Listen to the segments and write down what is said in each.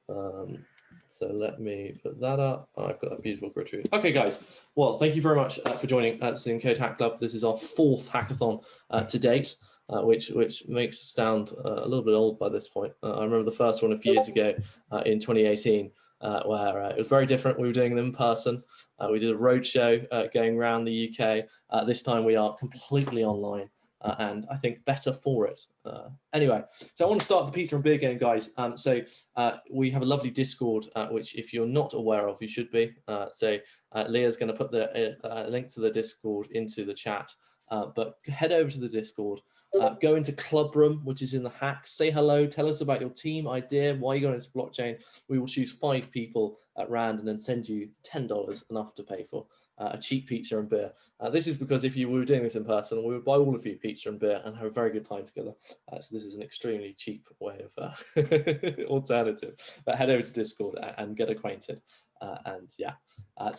Um, so let me put that up. Oh, I've got a beautiful grid tree. Okay, guys. Well, thank you very much for joining the Encode Hack Club. This is our fourth hackathon to date, which makes us sound a little bit old by this point. I remember the first one a few years ago in 2018, where it was very different. We were doing them in person. We did a roadshow going around the UK. This time we are completely online. And I think better for it. Anyway, so I want to start the pizza and beer game, guys. We have a lovely Discord, which if you're not aware of, you should be. Leah's going to put the link to the Discord into the chat. But head over to the Discord, go into Club Room, which is in the hack. Say hello, tell us about your team idea, why you got into blockchain. We will choose 5 people at random and send you $10, enough to pay for a cheap pizza and beer. This is because if we were doing this in person, we would buy all of you pizza and beer and have a very good time together. So this is an extremely cheap way of alternative. But head over to Discord and get acquainted.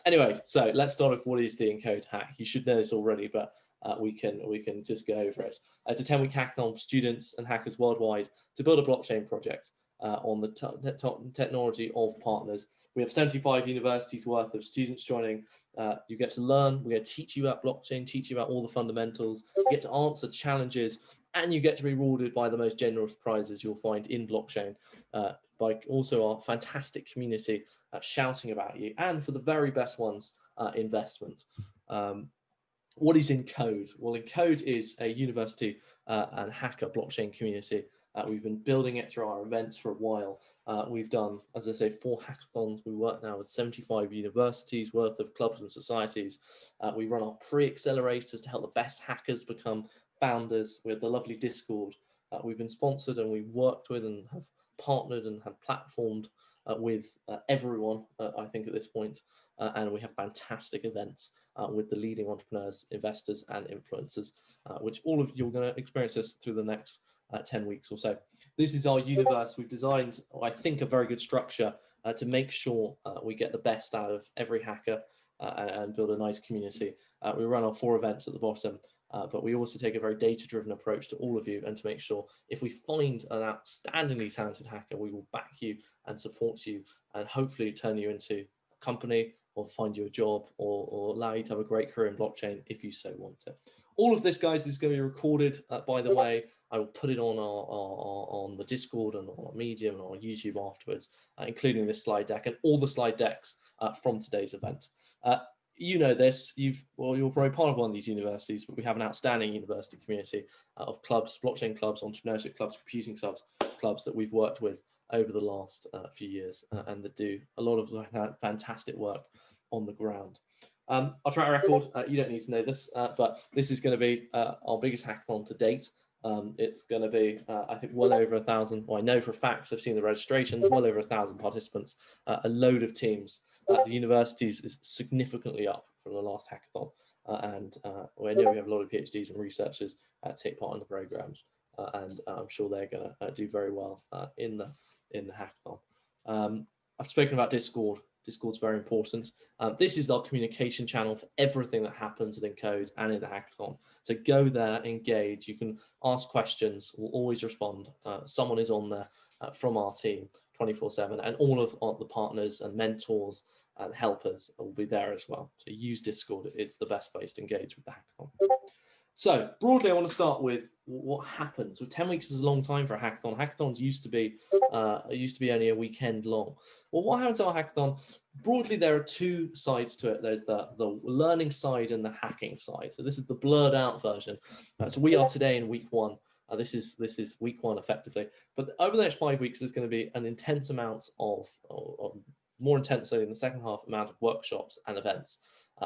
Anyway, so let's start with what is the Encode hack. You should know this already, but we can just go over it. It's a 10-week hackathon for students and hackers worldwide to build a blockchain project on the technology of partners. We have 75 universities worth of students joining. You get to learn, we're going to teach you about blockchain, teach you about all the fundamentals, you get to answer challenges, and you get to be rewarded by the most generous prizes you'll find in blockchain, by also our fantastic community shouting about you, and for the very best ones, investment. What is Encode? Well, Encode is a university and hacker blockchain community. We've been building it through our events for a while. We've done, as I say, 4 hackathons. We work now with 75 universities worth of clubs and societies. We run our pre-accelerators to help the best hackers become founders. We have the lovely Discord. We've been sponsored and we've worked with and have partnered and have platformed with everyone, I think, at this point. And we have fantastic events with the leading entrepreneurs, investors, and influencers, which all of you are going to experience this through the next 10 weeks or so. This is our universe. We've designed, I think, a very good structure to make sure we get the best out of every hacker and build a nice community. We run our 4 events at the bottom, but we also take a very data-driven approach to all of you, and to make sure if we find an outstandingly talented hacker, we will back you and support you and hopefully turn you into a company or find you a job or allow you to have a great career in blockchain if you so want it. All of this, guys, is going to be recorded, by the way. I will put it on on the Discord and on Medium and on YouTube afterwards, including this slide deck and all the slide decks from today's event. You know this, you're probably part of one of these universities, but we have an outstanding university community of clubs, blockchain clubs, entrepreneurship clubs, computing clubs that we've worked with over the last few years and that do a lot of fantastic work on the ground. Our track record, you don't need to know this, but this is going to be our biggest hackathon to date. It's going to be, I think, well over 1,000. Well, I know for facts, I've seen the registrations, well over 1,000 participants, a load of teams. The universities is significantly up from the last hackathon. I know we have a lot of PhDs and researchers take part in the programs, and I'm sure they're going to do very well in the hackathon. I've spoken about Discord. Discord's very important. This is our communication channel for everything that happens at Encode and in the hackathon. So go there, engage. You can ask questions. We'll always respond. Someone is on there from our team 24/7, and all of the partners and mentors and helpers will be there as well. So use Discord. It's the best place to engage with the hackathon. So broadly, I want to start with what happens. Well, 10 weeks is a long time for a hackathon. Hackathons used to be only a weekend long. Well, what happens to our hackathon? Broadly, there are 2 sides to it. There's the learning side and the hacking side. So this is the blurred out version. So we are today in week 1. This is week 1 effectively. But over the next 5 weeks, there's going to be an intense amount of more intensely in the second half amount of workshops and events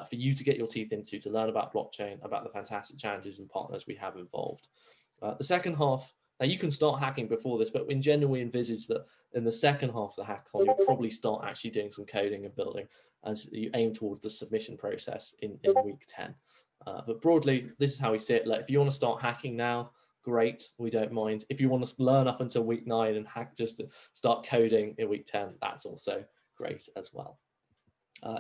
for you to get your teeth into, to learn about blockchain, about the fantastic challenges and partners we have involved. The second half, now you can start hacking before this, but in general we envisage that in the second half of the hackathon, you'll probably start actually doing some coding and building as you aim towards the submission process in week 10. But broadly, this is how we see it. Like, if you want to start hacking now, great, we don't mind. If you want to learn up until week 9 and hack just to start coding in week 10, that's also great as well.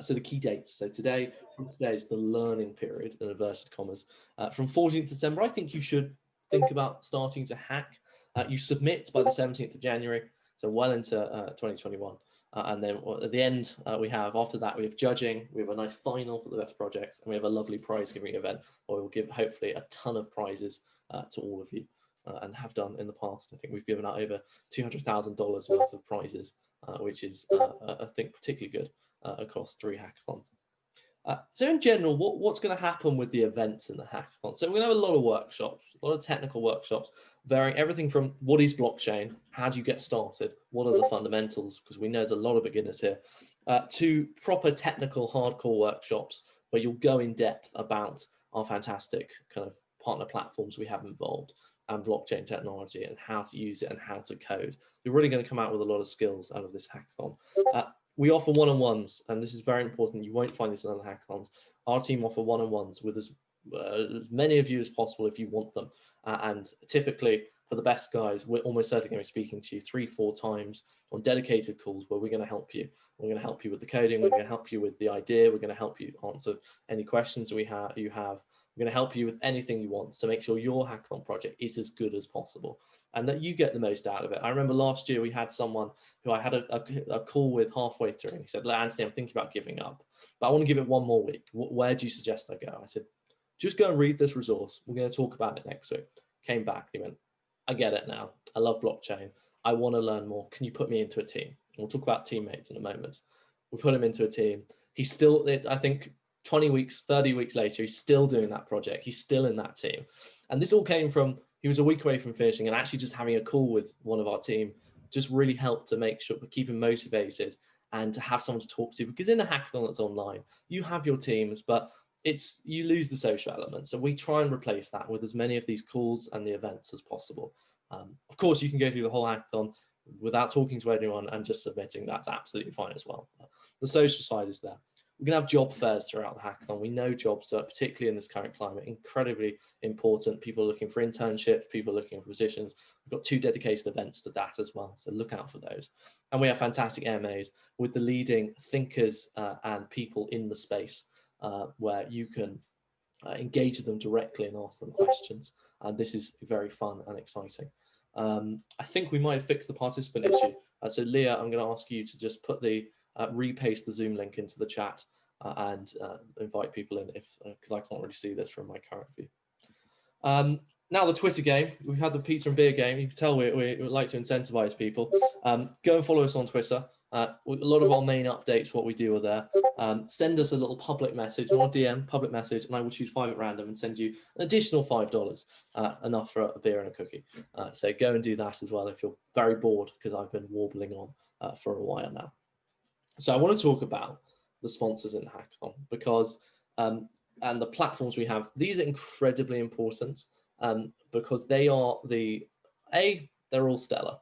So the key dates. So today is the learning period, in inverted commas. From 14th December, I think you should think about starting to hack. You submit by the 17th of January. so well into 2021. And then at the end, after that, we have judging, we have a nice final for the best projects, and we have a lovely prize giving event where we'll give hopefully a ton of prizes to all of you, and have done in the past. I think we've given out over $200,000 worth of prizes, which is, I think, particularly good across 3 hackathons. So in general, what's going to happen with the events in the hackathon? So we're going to have a lot of workshops, a lot of technical workshops, varying everything from what is blockchain, how do you get started, what are the fundamentals, because we know there's a lot of beginners here, to proper technical hardcore workshops where you'll go in depth about our fantastic kind of partner platforms we have involved and blockchain technology and how to use it and how to code. You're really going to come out with a lot of skills out of this hackathon. We offer one-on-ones, and this is very important. You won't find this in other hackathons. Our team offer one-on-ones with as many of you as possible if you want them. And typically, for the best guys, we're almost certainly going to be speaking to you 3-4 times on dedicated calls where we're going to help you. We're going to help you with the coding. We're going to help you with the idea. We're going to help you answer any questions you have. We're going to help you with anything you want to make sure your hackathon project is as good as possible and that you get the most out of it. I remember last year we had someone who I had a call with halfway through, and he said, Anthony, I'm thinking about giving up, but I want to give it one more week. Where do you suggest I go? I said, just go and read this resource. We're going to talk about it next week. Came back, he went, I get it now. I love blockchain. I want to learn more. Can you put me into a team? We'll talk about teammates in a moment. We put him into a team. He's still, I think, 20 weeks, 30 weeks later, he's still doing that project. He's still in that team. And this all came from, he was a week away from finishing, and actually just having a call with one of our team just really helped to make sure we keep him motivated and to have someone to talk to. Because in a hackathon that's online, you have your teams, but you lose the social element. So we try and replace that with as many of these calls and the events as possible. Of course, you can go through the whole hackathon without talking to anyone and just submitting. That's absolutely fine as well. The social side is there. We're going to have job fairs throughout the hackathon. We know jobs are, particularly in this current climate, incredibly important. People are looking for internships, people are looking for positions. We've got 2 dedicated events to that as well, so look out for those. And we have fantastic AMAs with the leading thinkers and people in the space where you can engage with them directly and ask them questions. And this is very fun and exciting. I think we might have fixed the participant issue. So Leah, I'm going to ask you to just put the repaste the Zoom link into the chat and invite people in because I can't really see this from my current view. Now the Twitter game, we've had the pizza and beer game. You can tell we like to incentivize people. Go and follow us on Twitter. A lot of our main updates, what we do are there. Send us a little public message or DM, public message, and I will choose 5 at random and send you an additional $5, enough for a beer and a cookie. So go and do that as well if you're very bored, because I've been warbling on for a while now. So I want to talk about the sponsors in the hackathon because, and the platforms we have, these are incredibly important because they are they're all stellar.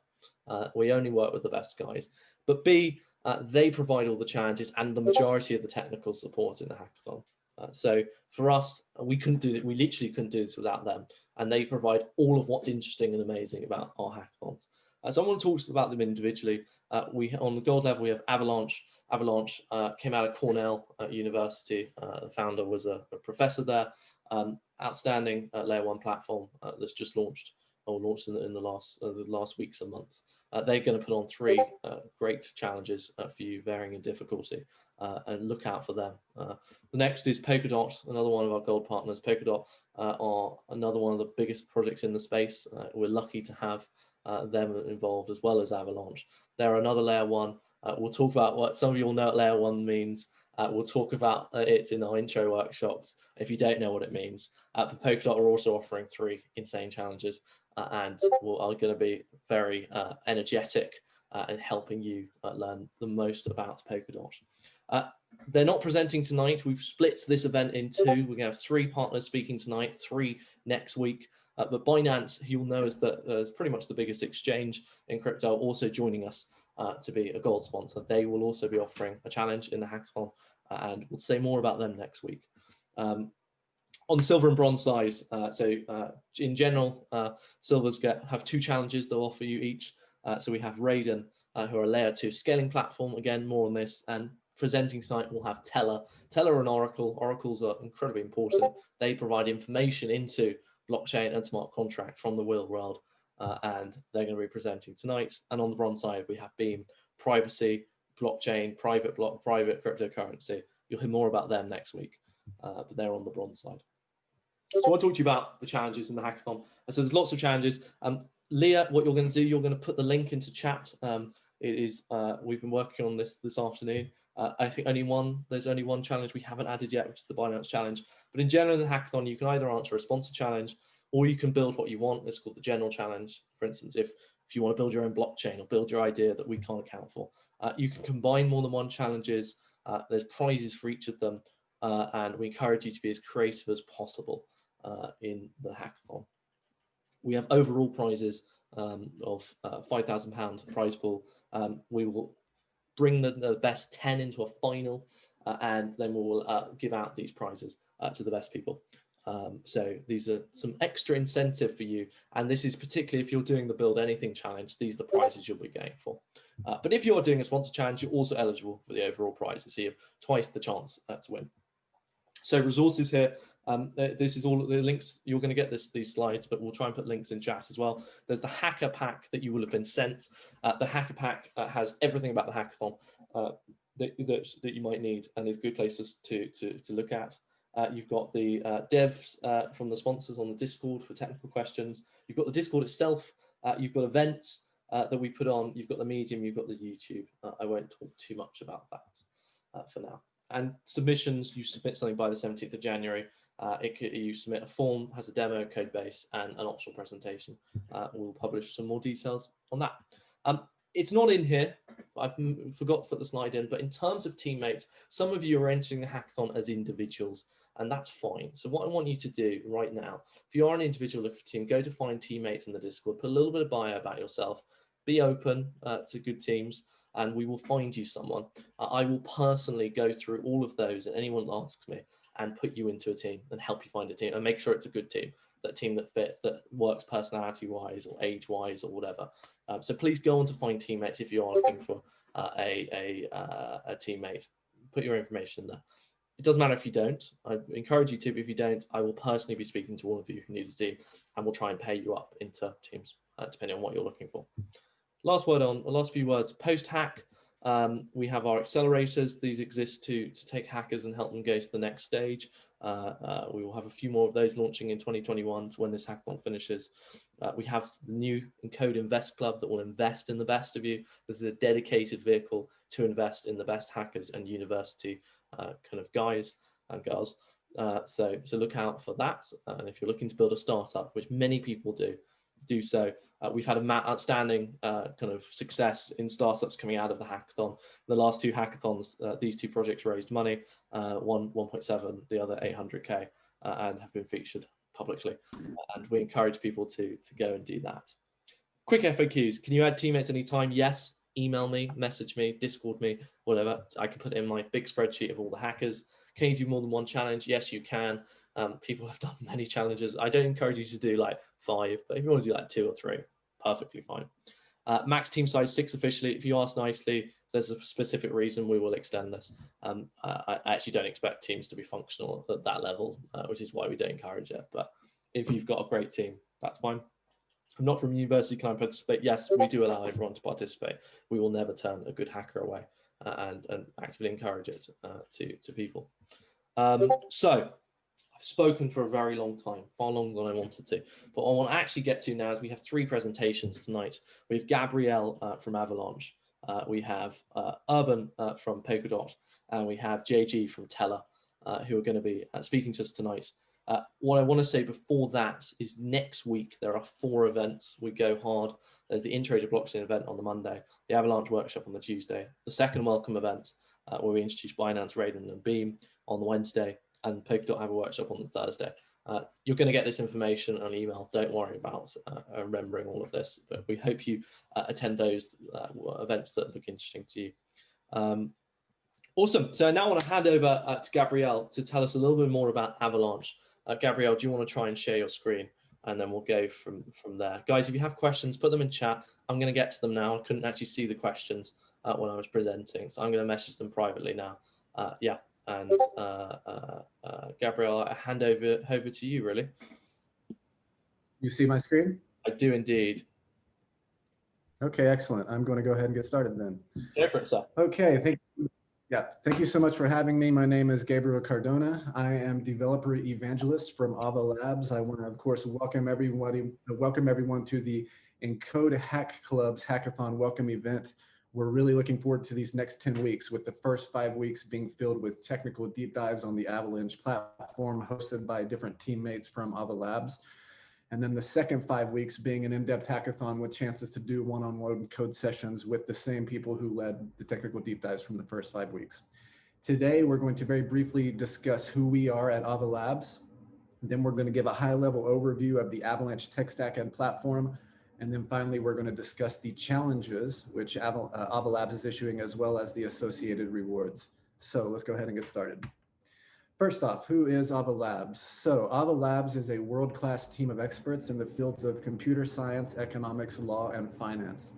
We only work with the best guys, but B, they provide all the challenges and the majority of the technical support in the hackathon. So for us, we literally couldn't do this without them. And they provide all of what's interesting and amazing about our hackathons. So I want to talk about them individually. On the gold level, we have Avalanche. Avalanche came out of Cornell University. The founder was a professor there. Outstanding layer 1 platform that's just launched in the last weeks and months. They're going to put on 3 great challenges for you, varying in difficulty, and look out for them. The next is Polkadot, another one of our gold partners. Polkadot are another one of the biggest projects in the space. We're lucky to have them involved, as well as Avalanche. They're another layer 1. We'll talk about what some of you will know what layer 1 means. We'll talk about it in our intro workshops if you don't know what it means. But Polkadot are also offering 3 insane challenges and are going to be very energetic in helping you learn the most about Polkadot. They're not presenting tonight. We've split this event in 2. We're going to have 3 partners speaking tonight, 3 next week. But Binance, who you'll know is pretty much the biggest exchange in crypto, also joining us to be a gold sponsor. They will also be offering a challenge in the hackathon, and we'll say more about them next week. On the silver and bronze side, in general, silvers have 2 challenges they'll offer you each. So we have Raiden, who are a layer 2 scaling platform. Again, more on this. And presenting tonight, we'll have Teller. Teller and Oracle. Oracles are incredibly important. They provide information into blockchain and smart contract from the real world. and they're going to be presenting tonight. And on the bronze side, we have Beam, privacy, blockchain, private cryptocurrency. You'll hear more about them next week, but they're on the bronze side. So I want to talk to you about the challenges in the hackathon. So there's lots of challenges. Leah, what you're going to do, you're going to put the link into chat. It is we've been working on this afternoon. I think there's only one challenge we haven't added yet, which is the Binance challenge. But in general, in the hackathon, you can either answer a sponsor challenge, or you can build what you want. It's called the general challenge. For instance, if you want to build your own blockchain or build your idea that we can't account for, you can combine more than one challenges. There's prizes for each of them, and we encourage you to be as creative as possible in the hackathon. We have overall prizes of £5,000 prize pool. We will bring the best 10 into a final, and then we'll give out these prizes to the best people. So these are some extra incentive for you, and this is particularly if you're doing the Build Anything challenge. These are the prizes you'll be going for. But if you're doing a sponsor challenge, you're also eligible for the overall prizes. So you have twice the chance to win. So resources here, this is all the links. You're going to get these slides, but we'll try and put links in chat as well. There's the hacker pack that you will have been sent. The hacker pack has everything about the hackathon that you might need, and is good places to look at. You've got the devs from the sponsors on the Discord for technical questions. You've got the Discord itself. You've got events that we put on. You've got the Medium. You've got the YouTube. I won't talk too much about that for now. And submissions, you submit something by the 17th of January. You submit a form, has a demo, code base, and an optional presentation. We'll publish some more details on that. It's not in here. I've forgot to put the slide in, but in terms of teammates, some of you are entering the hackathon as individuals, and that's fine. So what I want you to do right now, if you are an individual looking for a team, go to find teammates in the Discord, put a little bit of bio about yourself, be open to good teams, and we will find you someone. I will personally go through all of those, and anyone that asks me, and put you into a team and help you find a team and make sure it's a good team, that team that fits, that works personality-wise or age-wise or whatever. So please go on to find teammates if you are looking for a teammate. Put your information there. It doesn't matter if you don't. I encourage you to, but if you don't, I will personally be speaking to all of you who need a team, and we'll try and pay you up into teams, depending on what you're looking for. Last few words, post-hack. We have our accelerators. These exist to take hackers and help them go to the next stage. We will have a few more of those launching in 2021 when this hackathon finishes. We have the new Encode Invest Club that will invest in the best of you. This is a dedicated vehicle to invest in the best hackers and university kind of guys and girls. So look out for that. And if you're looking to build a startup, which many people do so. We've had outstanding kind of success in startups coming out of the hackathon. The last two hackathons, these two projects raised money, one 1.7, the other 800K, and have been featured publicly. And we encourage people to go and do that. Quick FAQs. Can you add teammates anytime? Yes. Email me, message me, Discord me, whatever. I can put it in my big spreadsheet of all the hackers. Can you do more than one challenge? Yes, you can. People have done many challenges. I don't encourage you to do like 5, but if you want to do like 2 or 3, perfectly fine. Max team size 6 officially. If you ask nicely, if there's a specific reason, we will extend this. I actually don't expect teams to be functional at that level, which is why we don't encourage it. But if you've got a great team, that's fine. I'm not from university, can I participate? Yes, we do allow everyone to participate. We will never turn a good hacker away and actively encourage it to people. So I've spoken for a very long time, far longer than I wanted to. But what I want to actually get to now is we have 3 presentations tonight. We have Gabrielle from Avalanche, we have Urban from Polkadot, and we have JG from Teller, who are going to be speaking to us tonight. What I want to say before that is next week there are 4 events. We go hard. There's the Intro to Blockchain event on the Monday, the Avalanche workshop on the Tuesday, the second welcome event where we introduce Binance, Raiden, and Beam on the Wednesday, and Polkadot have a workshop on the Thursday. You're going to get this information on email. Don't worry about remembering all of this, but we hope you attend those events that look interesting to you. Awesome. So now I want to hand over to Gabrielle to tell us a little bit more about Avalanche. Gabrielle, do you want to try and share your screen? And then we'll go from there. Guys, if you have questions, put them in chat. I'm going to get to them now. I couldn't actually see the questions when I was presenting, so I'm going to message them privately now. Yeah, and Gabrielle, I hand over to you, really. You see my screen? I do indeed. Okay, excellent. I'm going to go ahead and get started then. Go for it, sir. Okay, thank you so much for having me. My name is Gabriel Cardona. I am developer evangelist from Ava Labs. I want to, of course, welcome everyone to the Encode Hack Club's Hackathon Welcome event. We're really looking forward to these next 10 weeks, with the first 5 weeks being filled with technical deep dives on the Avalanche platform hosted by different teammates from Ava Labs. And then the second 5 weeks being an in-depth hackathon with chances to do one-on-one code sessions with the same people who led the technical deep dives from the first 5 weeks. Today, we're going to very briefly discuss who we are at Ava Labs. Then we're going to give a high-level overview of the Avalanche tech stack and platform. And then finally, we're going to discuss the challenges which Ava Labs is issuing, as well as the associated rewards. So let's go ahead and get started. First off, who is Ava Labs? So Ava Labs is a world-class team of experts in the fields of computer science, economics, law, and finance.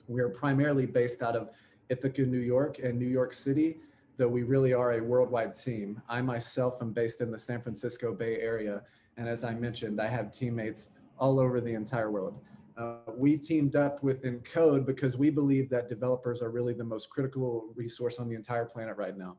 We are primarily based out of Ithaca, New York and New York City, though we really are a worldwide team. I myself am based in the San Francisco Bay Area, and as I mentioned, I have teammates all over the entire world. We teamed up with Encode because we believe that developers are really the most critical resource on the entire planet right now.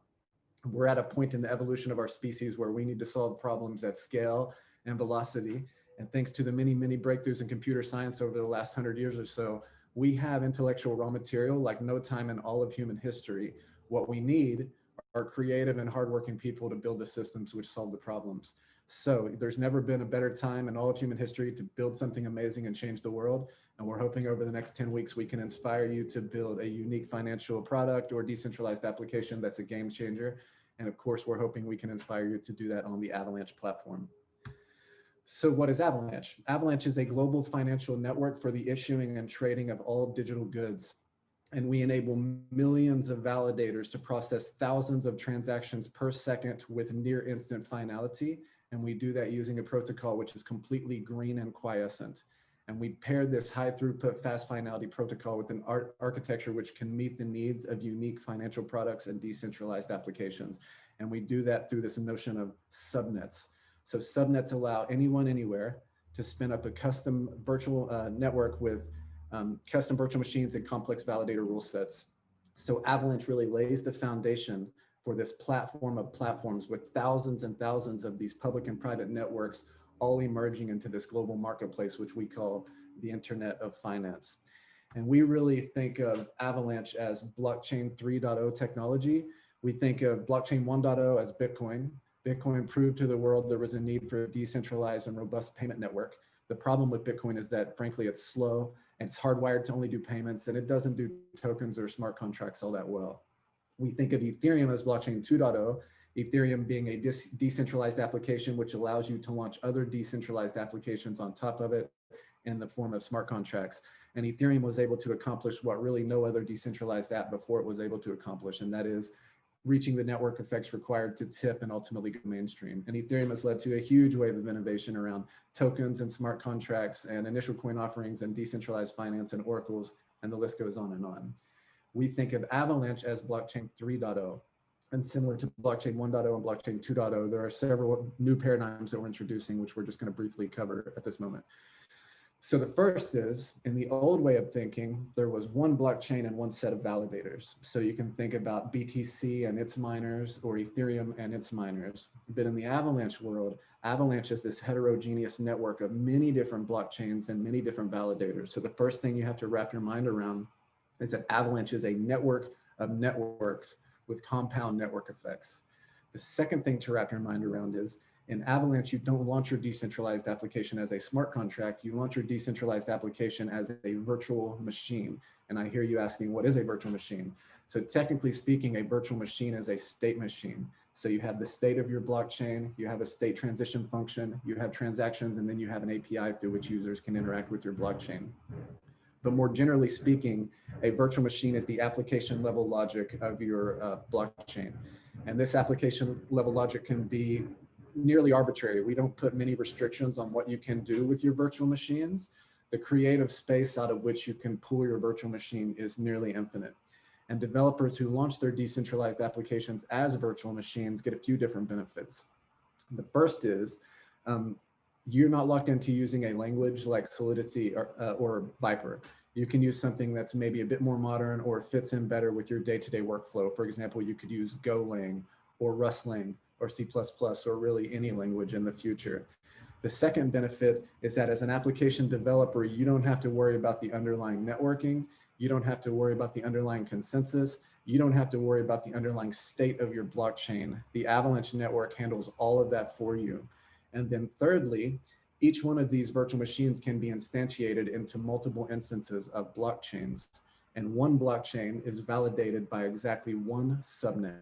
We're at a point in the evolution of our species where we need to solve problems at scale and velocity. And thanks to the many, many breakthroughs in computer science over the last 100 years or so, we have intellectual raw material like no time in all of human history. What we need are creative and hardworking people to build the systems which solve the problems. So there's never been a better time in all of human history to build something amazing and change the world. And we're hoping over the next 10 weeks, we can inspire you to build a unique financial product or decentralized application that's a game changer. And of course, we're hoping we can inspire you to do that on the Avalanche platform. So what is Avalanche? Avalanche is a global financial network for the issuing and trading of all digital goods. And we enable millions of validators to process thousands of transactions per second with near instant finality. And we do that using a protocol which is completely green and quiescent. And we paired this high throughput fast finality protocol with an architecture which can meet the needs of unique financial products and decentralized applications. And we do that through this notion of subnets. So subnets allow anyone anywhere to spin up a custom virtual network with custom virtual machines and complex validator rule sets. So Avalanche really lays the foundation for this platform of platforms with thousands and thousands of these public and private networks all emerging into this global marketplace, which we call the Internet of Finance. And we really think of Avalanche as blockchain 3.0 technology. We think of blockchain 1.0 as Bitcoin. Bitcoin proved to the world there was a need for a decentralized and robust payment network. The problem with Bitcoin is that, frankly, it's slow and it's hardwired to only do payments, and it doesn't do tokens or smart contracts all that well. We think of Ethereum as blockchain 2.0, Ethereum being a decentralized application which allows you to launch other decentralized applications on top of it in the form of smart contracts. And Ethereum was able to accomplish what really no other decentralized app before it was able to accomplish, and that is reaching the network effects required to tip and ultimately go mainstream. And Ethereum has led to a huge wave of innovation around tokens and smart contracts and initial coin offerings and decentralized finance and oracles, and the list goes on and on. We think of Avalanche as blockchain 3.0. And similar to blockchain 1.0 and blockchain 2.0, there are several new paradigms that we're introducing, which we're just going to briefly cover at this moment. So the first is, in the old way of thinking, there was one blockchain and one set of validators. So you can think about BTC and its miners or Ethereum and its miners. But in the Avalanche world, Avalanche is this heterogeneous network of many different blockchains and many different validators. So the first thing you have to wrap your mind around is that Avalanche is a network of networks with compound network effects. The second thing to wrap your mind around is, in Avalanche, you don't launch your decentralized application as a smart contract, you launch your decentralized application as a virtual machine. And I hear you asking, what is a virtual machine? So technically speaking, a virtual machine is a state machine. So you have the state of your blockchain, you have a state transition function, you have transactions, and then you have an API through which users can interact with your blockchain. But more generally speaking, a virtual machine is the application level logic of your blockchain. And this application level logic can be nearly arbitrary. We don't put many restrictions on what you can do with your virtual machines. The creative space out of which you can pull your virtual machine is nearly infinite. And developers who launch their decentralized applications as virtual machines get a few different benefits. The first is, you're not locked into using a language like Solidity or Viper. You can use something that's maybe a bit more modern or fits in better with your day-to-day workflow. For example, you could use Golang or Rustlang or C++ or really any language in the future. The second benefit is that as an application developer, you don't have to worry about the underlying networking. You don't have to worry about the underlying consensus. You don't have to worry about the underlying state of your blockchain. The Avalanche network handles all of that for you. And then thirdly, each one of these virtual machines can be instantiated into multiple instances of blockchains. And one blockchain is validated by exactly one subnet.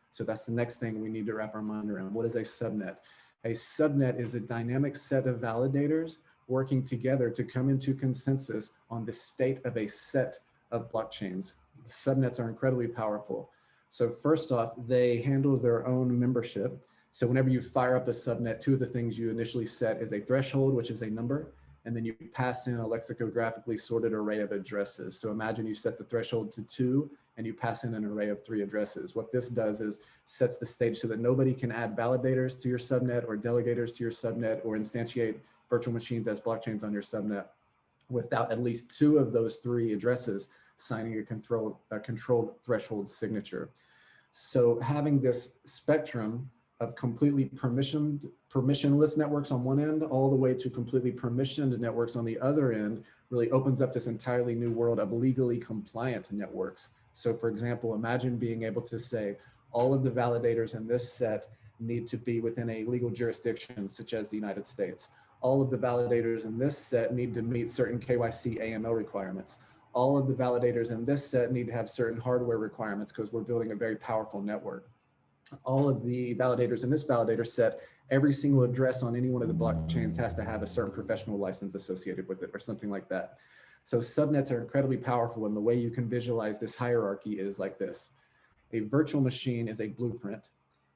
So that's the next thing we need to wrap our mind around. What is a subnet? A subnet is a dynamic set of validators working together to come into consensus on the state of a set of blockchains. The subnets are incredibly powerful. So first off, they handle their own membership. So whenever you fire up a subnet, two of the things you initially set is a threshold, which is a number, and then you pass in a lexicographically sorted array of addresses. So imagine you set the threshold to 2 and you pass in an array of 3 addresses. What this does is sets the stage so that nobody can add validators to your subnet or delegators to your subnet or instantiate virtual machines as blockchains on your subnet without at least 2 of those 3 addresses signing a controlled threshold signature. So having this spectrum of completely permissionless networks on one end, all the way to completely permissioned networks on the other end, really opens up this entirely new world of legally compliant networks. So for example, imagine being able to say all of the validators in this set need to be within a legal jurisdiction, such as the United States. All of the validators in this set need to meet certain KYC AML requirements. All of the validators in this set need to have certain hardware requirements because we're building a very powerful network. All of the validators in this validator set, every single address on any one of the blockchains has to have a certain professional license associated with it or something like that. So subnets are incredibly powerful, and the way you can visualize this hierarchy is like this. A virtual machine is a blueprint.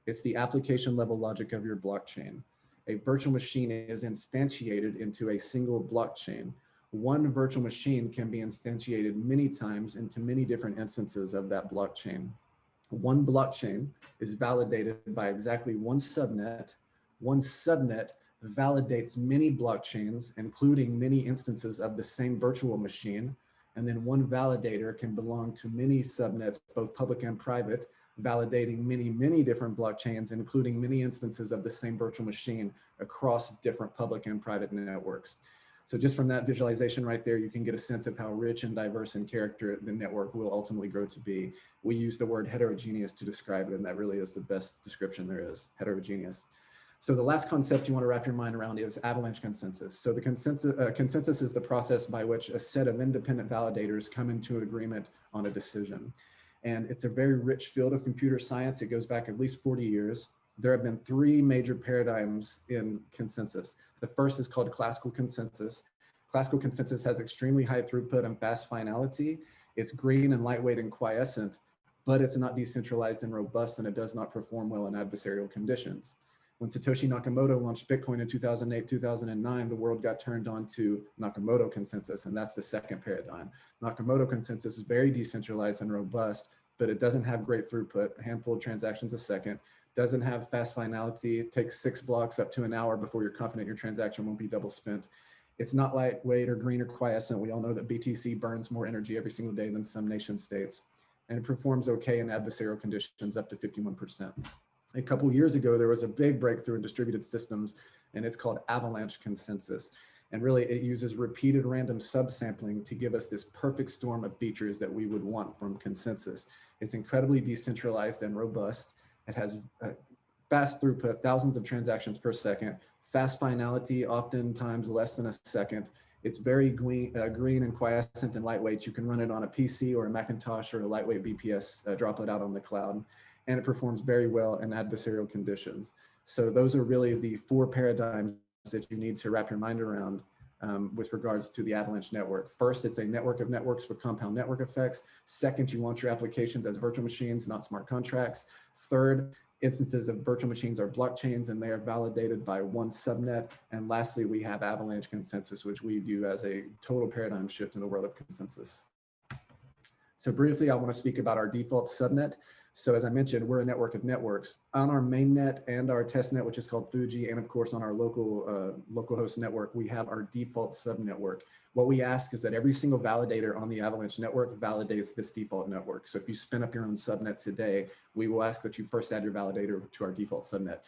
It's the application level logic of your blockchain. A virtual machine is instantiated into a single blockchain. One virtual machine can be instantiated many times into many different instances of that blockchain. One blockchain is validated by exactly one subnet. One subnet validates many blockchains, including many instances of the same virtual machine. And then one validator can belong to many subnets, both public and private, validating many different blockchains, including many instances of the same virtual machine across different public and private networks. So just from that visualization right there, you can get a sense of how rich and diverse in character the network will ultimately grow to be. We use the word heterogeneous to describe it, and that really is the best description there is, heterogeneous. So the last concept you want to wrap your mind around is avalanche consensus. So the consensus is the process by which a set of independent validators come into agreement on a decision. And it's a very rich field of computer science. It goes back at least 40 years. There have been 3 major paradigms in consensus. The first is called classical consensus. Classical consensus has extremely high throughput and fast finality. It's green and lightweight and quiescent, but it's not decentralized and robust, and it does not perform well in adversarial conditions. When Satoshi Nakamoto launched Bitcoin in 2008, 2009, the world got turned on to Nakamoto consensus, and that's the second paradigm. Nakamoto consensus is very decentralized and robust, but it doesn't have great throughput, a handful of transactions a second, doesn't have fast finality. It takes 6 blocks up to an hour before you're confident your transaction won't be double spent. It's not lightweight or green or quiescent. We all know that BTC burns more energy every single day than some nation states, and it performs okay in adversarial conditions up to 51%. A couple years ago, there was a big breakthrough in distributed systems, and it's called avalanche consensus. And really, it uses repeated random subsampling to give us this perfect storm of features that we would want from consensus. It's incredibly decentralized and robust. It has fast throughput, thousands of transactions per second, fast finality, oftentimes less than a second. It's very green and quiescent and lightweight. You can run it on a PC or a Macintosh or a lightweight BPS, drop it out on the cloud. And it performs very well in adversarial conditions. So those are really the 4 paradigms that you need to wrap your mind around with regards to the Avalanche network. First, it's a network of networks with compound network effects. Second, you want your applications as virtual machines, not smart contracts. Third, instances of virtual machines are blockchains, and they are validated by one subnet. And lastly, we have Avalanche consensus, which we view as a total paradigm shift in the world of consensus. So briefly, I want to speak about our default subnet. So as I mentioned, we're a network of networks. On our mainnet and our testnet, which is called Fuji, and of course on our local host network, we have our default subnetwork. What we ask is that every single validator on the Avalanche network validates this default network. So if you spin up your own subnet today, we will ask that you first add your validator to our default subnet.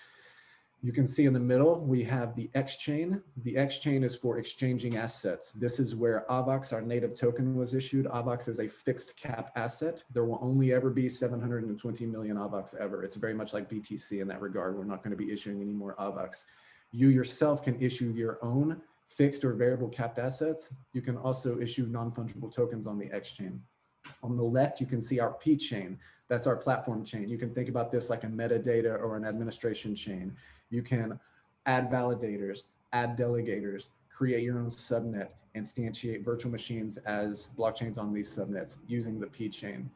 You can see in the middle, we have the X chain. The X chain is for exchanging assets. This is where AVAX, our native token, was issued. AVAX is a fixed cap asset. There will only ever be 720 million AVAX ever. It's very much like BTC in that regard. We're not going to be issuing any more AVAX. You yourself can issue your own fixed or variable capped assets. You can also issue non-fungible tokens on the X chain. On the left, you can see our P chain. That's our platform chain. You can think about this like a metadata or an administration chain. You can add validators, add delegators, create your own subnet, instantiate virtual machines as blockchains on these subnets using the P chain.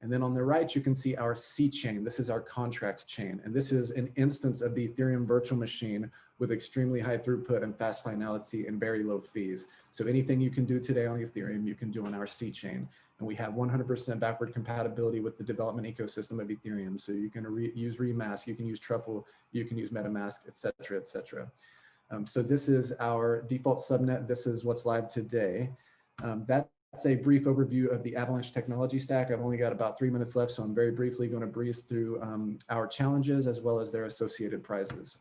And then on the right, you can see our C chain. This is our contract chain. And this is an instance of the Ethereum virtual machine with extremely high throughput and fast finality and very low fees. So anything you can do today on Ethereum, you can do on our C chain. And we have 100% backward compatibility with the development ecosystem of Ethereum. So you can use Remask, you can use Truffle, you can use MetaMask, et cetera, et cetera. So this is our default subnet. This is what's live today. That's a brief overview of the Avalanche technology stack. I've only got about 3 minutes left, so I'm very briefly going to breeze through our challenges as well as their associated prizes.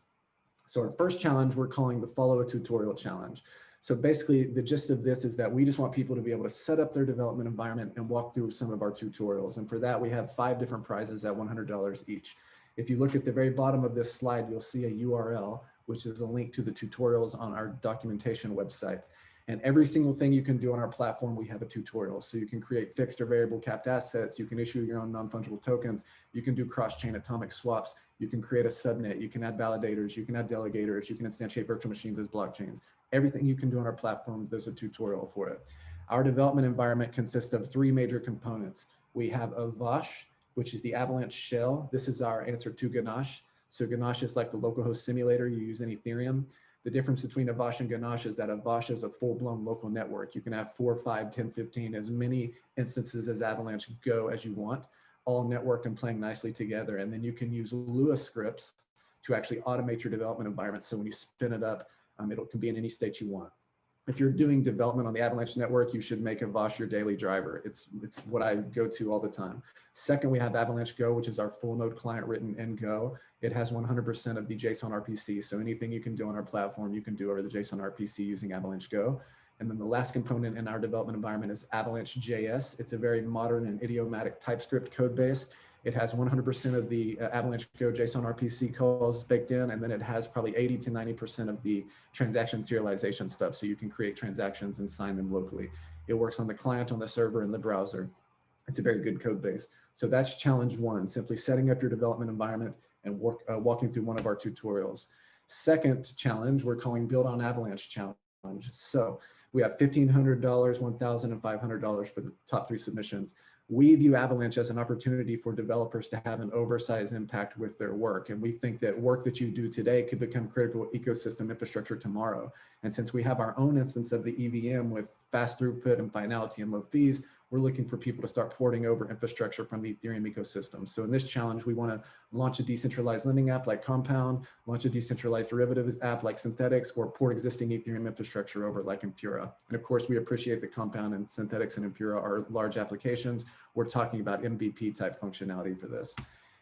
So our first challenge we're calling the Follow a Tutorial Challenge. So basically the gist of this is that we just want people to be able to set up their development environment and walk through some of our tutorials. And for that, we have 5 different prizes at $100 each. If you look at the very bottom of this slide, you'll see a URL, which is a link to the tutorials on our documentation website. And every single thing you can do on our platform, we have a tutorial. So you can create fixed or variable capped assets. You can issue your own non-fungible tokens. You can do cross-chain atomic swaps. You can create a subnet. You can add validators. You can add delegators. You can instantiate virtual machines as blockchains. Everything you can do on our platform, there's a tutorial for it. Our development environment consists of 3 major components. We have Avash, which is the Avalanche shell. This is our answer to Ganache. So Ganache is like the localhost simulator you use in Ethereum. The difference between Avash and Ganache is that Avash is a full-blown local network. You can have 4, 5, 10, 15, as many instances as Avalanche Go as you want, all networked and playing nicely together. And then you can use Lua scripts to actually automate your development environment. So when you spin it up, it can be in any state you want. If you're doing development on the Avalanche network, you should make Avash your daily driver. It's what I go to all the time. Second, we have Avalanche Go, which is our full node client written in Go. It has 100% of the JSON RPC. So anything you can do on our platform, you can do over the JSON RPC using Avalanche Go. And then the last component in our development environment is Avalanche JS. It's a very modern and idiomatic TypeScript code base. It has 100% of the Avalanche Go JSON RPC calls baked in, and then it has probably 80 to 90% of the transaction serialization stuff. So you can create transactions and sign them locally. It works on the client, on the server, and the browser. It's a very good code base. So that's challenge 1, simply setting up your development environment and walking through one of our tutorials. Second challenge, we're calling Build on Avalanche Challenge. So we have $1,500, $1,000, and $500 for the top 3 submissions. We view Avalanche as an opportunity for developers to have an oversized impact with their work. And we think that work that you do today could become critical ecosystem infrastructure tomorrow. And since we have our own instance of the EVM with fast throughput and finality and low fees, we're looking for people to start porting over infrastructure from the Ethereum ecosystem. So in this challenge, we want to launch a decentralized lending app like Compound, launch a decentralized derivatives app like Synthetics, or port existing Ethereum infrastructure over like Impura. And of course, we appreciate that Compound and Synthetics and Impura are large applications. We're talking about MVP type functionality for this.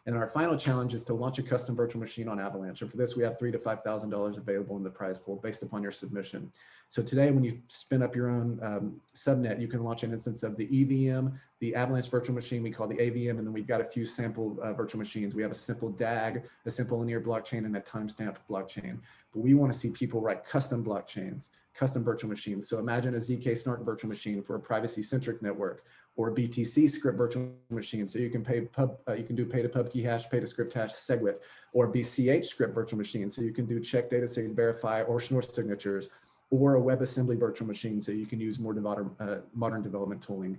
And our final challenge is to launch a custom virtual machine on Avalanche. And for this, we have $3,000 to $5,000 available in the prize pool based upon your submission. So today, when you spin up your own subnet, you can launch an instance of the EVM, the Avalanche virtual machine we call the AVM, and then we've got a few sample virtual machines. We have a simple DAG, a simple linear blockchain, and a timestamp blockchain. But we want to see people write custom blockchains, custom virtual machines. So imagine a ZK Snark virtual machine for a privacy-centric network, or a BTC script virtual machine. So you can you can do pay to pub key hash, pay to script hash, SegWit, or BCH script virtual machine. So you can do check data sig verify or Schnorr signatures, or a WebAssembly virtual machine. So you can use more modern development tooling.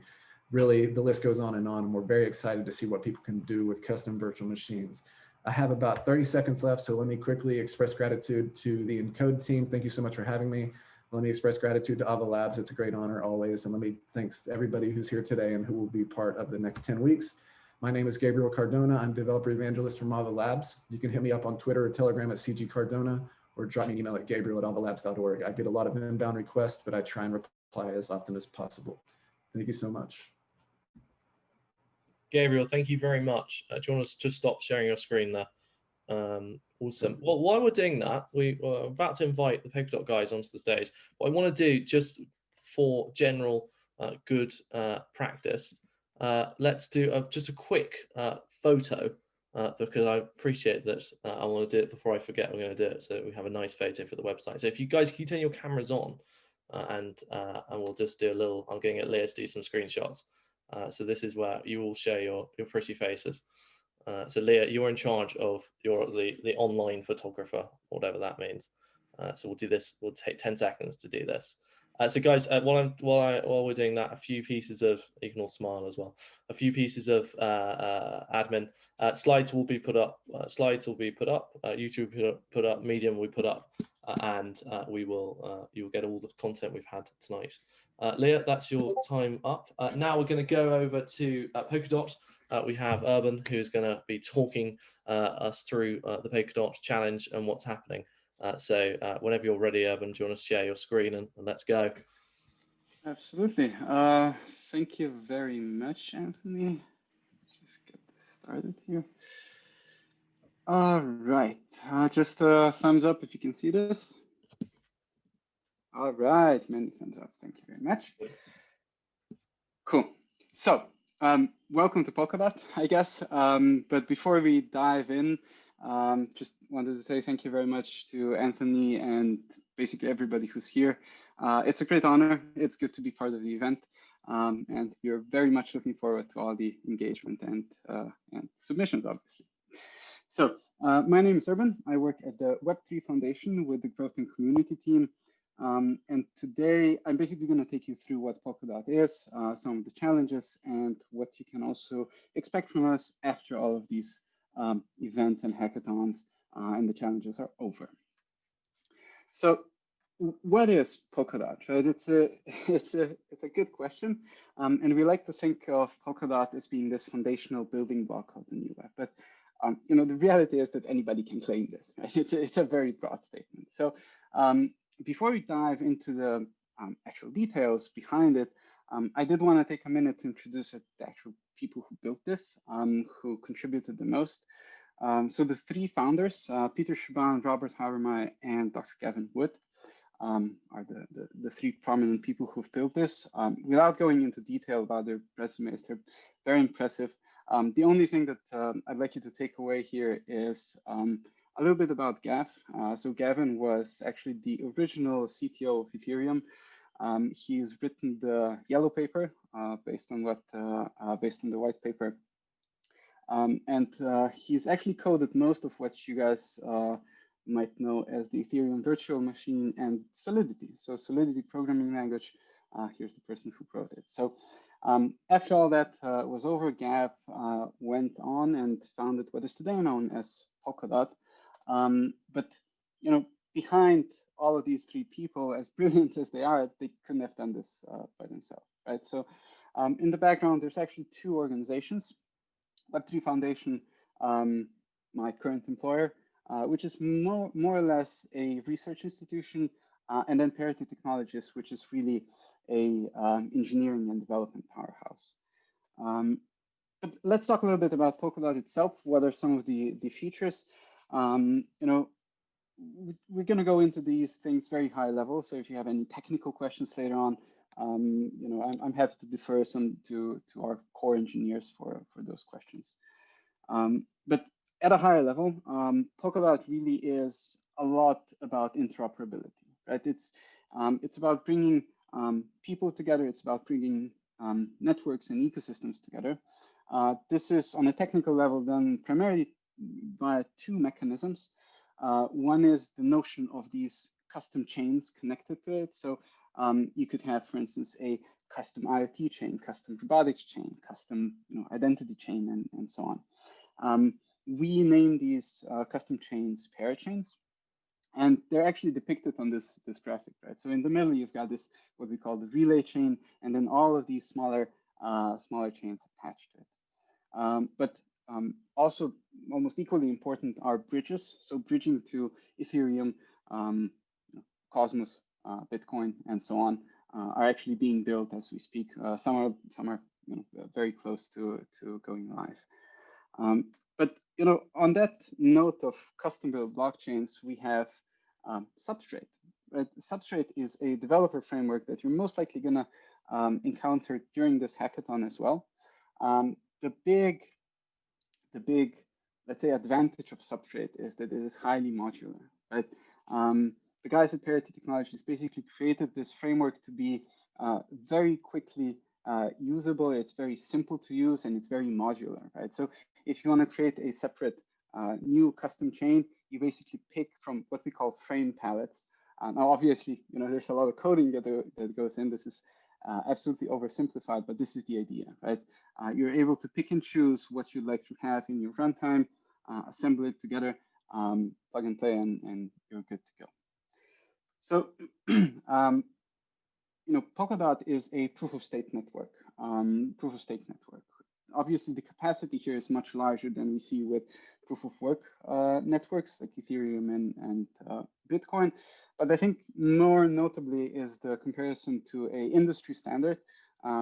Really, the list goes on, and we're very excited to see what people can do with custom virtual machines. I have about 30 seconds left, so let me quickly express gratitude to the Encode team. Thank you so much for having me. Let me express gratitude to Ava Labs. It's a great honor always. And let me thanks everybody who's here today and who will be part of the next 10 weeks. My name is Gabriel Cardona. I'm developer evangelist from Ava Labs. You can hit me up on Twitter or Telegram at CG Cardona, or drop me an email at gabriel@avalabs.org. I get a lot of inbound requests, but I try and reply as often as possible. Thank you so much. Gabriel, thank you very much. Do you want us to stop sharing your screen there? Awesome. Well, while we're doing that, we are about to invite the Polkadot guys onto the stage. What I want to do, just for general good practice, let's do just a quick photo, because I appreciate that I want to do it before I forget we're going to do it, so that we have a nice photo for the website. So if you guys can turn your cameras on, and we'll just do a little, I'm going to get Leah to do some screenshots. So this is where you all show your pretty faces. So Leah, you're in charge of the online photographer, whatever that means. So we'll do this. We'll take 10 seconds to do this. So guys, while we're doing that, a few pieces of, you can all smile as well. A few pieces of admin. Slides will be put up. YouTube will put up. Medium will be put up, and you will get all the content we've had tonight. Leah, that's your time up. Now we're going to go over to Polkadot. We have Urban, who's going to be talking us through the Polkadot challenge and what's happening. So whenever you're ready, Urban, do you want to share your screen and let's go? Absolutely. Thank you very much, Anthony. Just get this started here. All right. Just a thumbs up if you can see this. All right. Many thumbs up. Thank you very much. Cool. So welcome to Polkadot, I guess. But before we dive in, just wanted to say thank you very much to Anthony and basically everybody who's here. It's a great honor. It's good to be part of the event. And we're very much looking forward to all the engagement and submissions, obviously. So my name is Urban. I work at the Web3 Foundation with the Growth and Community team. And today I'm basically going to take you through what Polkadot is, some of the challenges, and what you can also expect from us after all of these events and hackathons and the challenges are over. So what is Polkadot, right? It's a good question. And we like to think of Polkadot as being this foundational building block of the new web. But you know, the reality is that anybody can claim this, right? It's a very broad statement. So before we dive into the actual details behind it, I did want to take a minute to introduce the actual people who built this, who contributed the most. So the three founders, Peter Schuban, Robert Havermeyer, and Dr. Gavin Wood, are the three prominent people who've built this. Without going into detail about their resumes, they're very impressive. The only thing that I'd like you to take away here is a little bit about Gav. So Gavin was actually the original CTO of Ethereum. He's written the yellow paper based on the white paper. And he's actually coded most of what you guys might know as the Ethereum virtual machine and Solidity. So Solidity programming language, here's the person who wrote it. So after all that was over, Gav went on and founded what is today known as Polkadot. But you know, behind all of these three people, as brilliant as they are, they couldn't have done this by themselves, right? So in the background, there's actually two organizations. Web3 Foundation, my current employer, which is more or less a research institution, and then Parity Technologies, which is really a engineering and development powerhouse. But let's talk a little bit about Polkadot itself. What are some of the features? You know, we're going to go into these things very high level. So if you have any technical questions later on, you know, I'm happy to defer some to our core engineers for those questions. But at a higher level, Polkadot really is a lot about interoperability, right? It's about bringing people together. It's about bringing networks and ecosystems together. This is on a technical level done primarily via two mechanisms. One is the notion of these custom chains connected to it. So you could have, for instance, a custom IoT chain, custom robotics chain, custom identity chain, and so on. We name these custom chains parachains, and they're actually depicted on this graphic, right? So in the middle, you've got this what we call the relay chain, and then all of these smaller chains attached to it. but also almost equally important are bridges. So bridging to Ethereum, Cosmos, Bitcoin, and so on are actually being built as we speak. Some are very close to going live. But on that note of custom-built blockchains, we have Substrate. Right? Substrate is a developer framework that you're most likely going to encounter during this hackathon as well. The big, let's say, advantage of Substrate is that it is highly modular. Right? The guys at Parity Technologies basically created this framework to be very quickly usable. It's very simple to use, and it's very modular. Right? So if you want to create a separate new custom chain, you basically pick from what we call frame palettes. Now, obviously, there's a lot of coding that goes in. This is absolutely oversimplified, but this is the idea, right? You're able to pick and choose what you'd like to have in your runtime, assemble it together, plug and play, and you're good to go. So, Polkadot is a proof-of-stake network. Obviously, the capacity here is much larger than we see with proof-of-work networks like Ethereum and Bitcoin. But I think more notably is the comparison to a industry standard.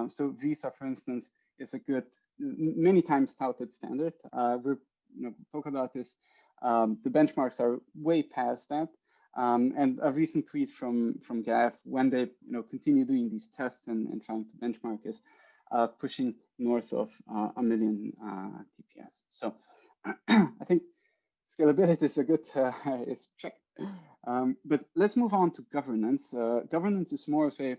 So Visa, for instance, is a good, many times touted standard. Polkadot is, the benchmarks are way past that. And a recent tweet from Gav, when they continue doing these tests and trying to benchmark, is pushing north of 1 million TPS. So I think scalability is a good is checked. But let's move on to governance. Governance is more of a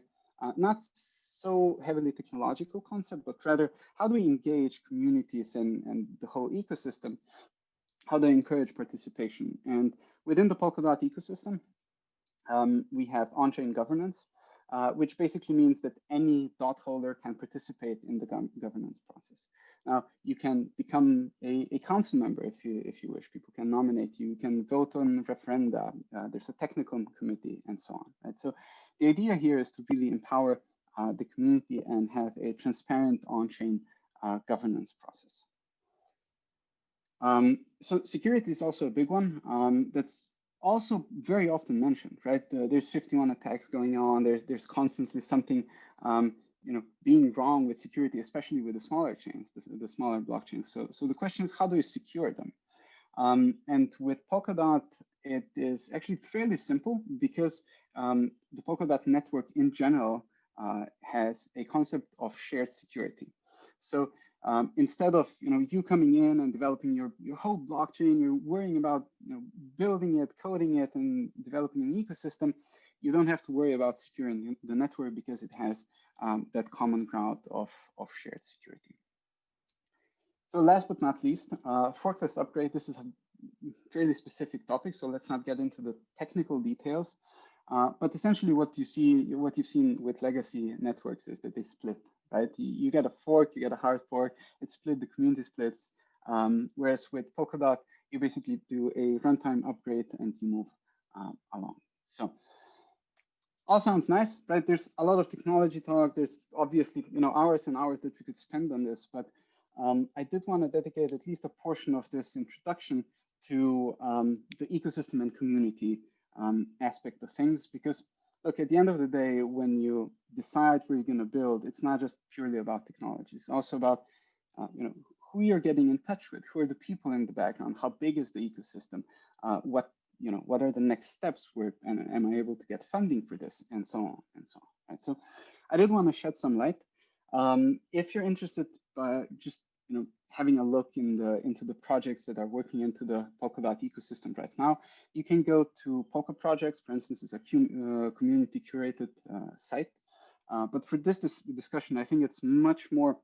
not so heavily technological concept, but rather how do we engage communities and the whole ecosystem? How do we encourage participation? And within the Polkadot ecosystem, we have on-chain governance, which basically means that any dot holder can participate in the governance process. Now, you can become a council member if you wish. People can nominate you. You can vote on referenda. There's a technical committee and so on. Right? So the idea here is to really empower the community and have a transparent on-chain governance process. So security is also a big one. That's also very often mentioned, right? There's 51 attacks going on. There's constantly something being wrong with security, especially with the smaller chains, the smaller blockchains. So the question is, how do you secure them? And with Polkadot, it is actually fairly simple because the Polkadot network in general has a concept of shared security. So instead of you coming in and developing your whole blockchain, you're worrying about building it, coding it, and developing an ecosystem. You don't have to worry about securing the network because it has that common ground of shared security. So last but not least, forkless upgrade. This is a fairly specific topic, so let's not get into the technical details. But essentially, what you've seen with legacy networks is that they split. Right? You get a fork, you get a hard fork. It's split. The community splits. Whereas with Polkadot, you basically do a runtime upgrade and you move along. So all sounds nice, right? There's a lot of technology talk. There's obviously hours and hours that we could spend on this, but I did want to dedicate at least a portion of this introduction to the ecosystem and community aspect of things, because look, at the end of the day, when you decide where you're going to build, it's not just purely about technology. It's also about who you're getting in touch with, who are the people in the background, how big is the ecosystem, what are the next steps, where and am I able to get funding for this, and so on and so on. Right? So I did want to shed some light. If you're interested, just having a look into the projects that are working into the Polkadot ecosystem right now, you can go to Polka Projects, for instance. It's a community curated site. But for this discussion, I think it's much more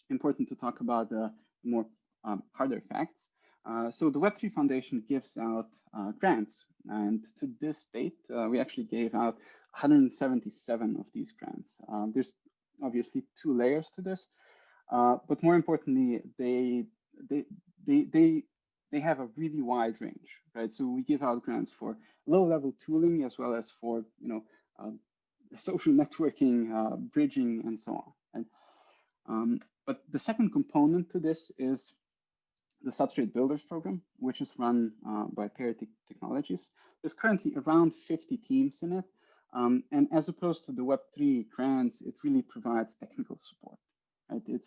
important to talk about the more harder facts. So the Web3 Foundation gives out grants, and to this date, we actually gave out 177 of these grants. There's obviously 2 layers to this. But more importantly, they have a really wide range, right? So we give out grants for low-level tooling as well as for social networking, bridging, and so on. And But the second component to this is the Substrate Builders Program, which is run by Parity Technologies. There's currently around 50 teams in it. And as opposed to the Web3 grants, it really provides technical support. Right?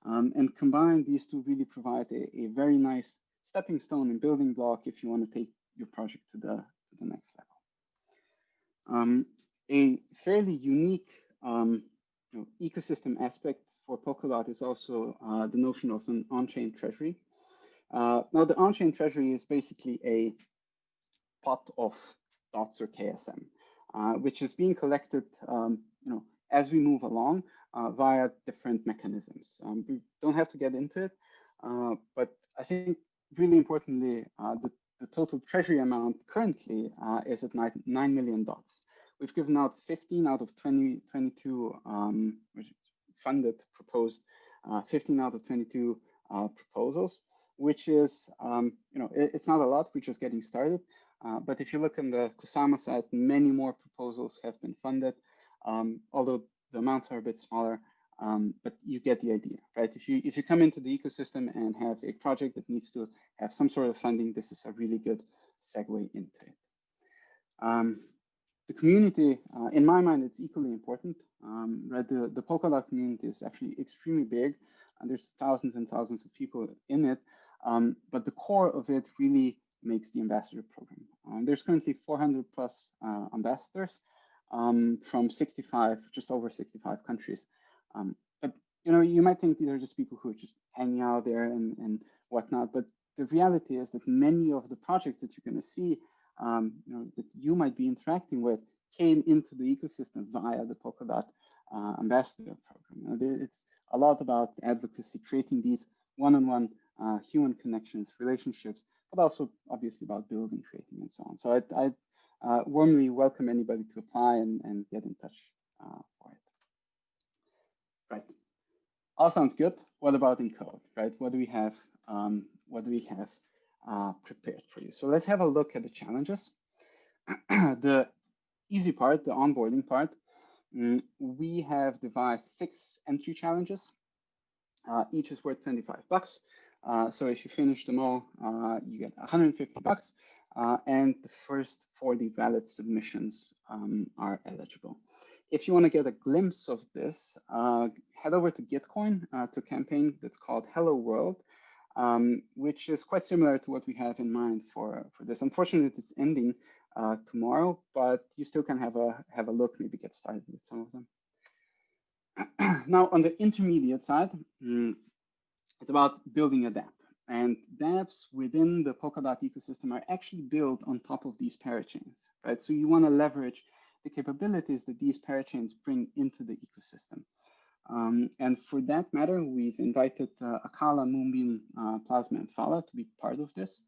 And combined, these two really provide a very nice stepping stone and building block if you want to take your project to the next level. A fairly unique ecosystem aspect for Polkadot is also the notion of an on-chain treasury. Now, the on-chain treasury is basically a pot of dots or KSM, which is being collected, as we move along via different mechanisms. We don't have to get into it, but I think really importantly, the total treasury amount currently is at 9 million dots. We've given out 15 out of 22 funded, proposed 15 out of 22 proposals, which is, it's not a lot, we're just getting started. But if you look on the Kusama side, many more proposals have been funded, although the amounts are a bit smaller, but you get the idea, right? If you come into the ecosystem and have a project that needs to have some sort of funding, this is a really good segue into it. The community, in my mind, it's equally important. Right? The Polkadot community is actually extremely big, and there's thousands and thousands of people in it. But the core of it really makes the ambassador program. There's currently 400 plus ambassadors from just over 65 countries. But you might think these are just people who are just hanging out there and whatnot. But the reality is that many of the projects that you're going to see, that you might be interacting with, came into the ecosystem via the Polkadot ambassador program. It's a lot about advocacy, creating these one-on-one human connections, relationships, but also obviously about building, creating, and so on. So I warmly welcome anybody to apply and get in touch for it. Right. All sounds good. What about in code, right? What do we have? Prepared for you? So let's have a look at the challenges. The easy part, the onboarding part, we have devised 6 entry challenges. Each is worth $25. So if you finish them all, you get $150. And the first 40 valid submissions are eligible. If you want to get a glimpse of this, head over to Gitcoin to a campaign that's called Hello World, which is quite similar to what we have in mind for this. Unfortunately, it's ending tomorrow, but you still can have a look, maybe get started with some of them. Now, on the intermediate side, it's about building a dApp. And dApps within the Polkadot ecosystem are actually built on top of these parachains, right? So you want to leverage the capabilities that these parachains bring into the ecosystem. And for that matter, we've invited Akala, Moonbeam, Plasma, and Phala to be part of this.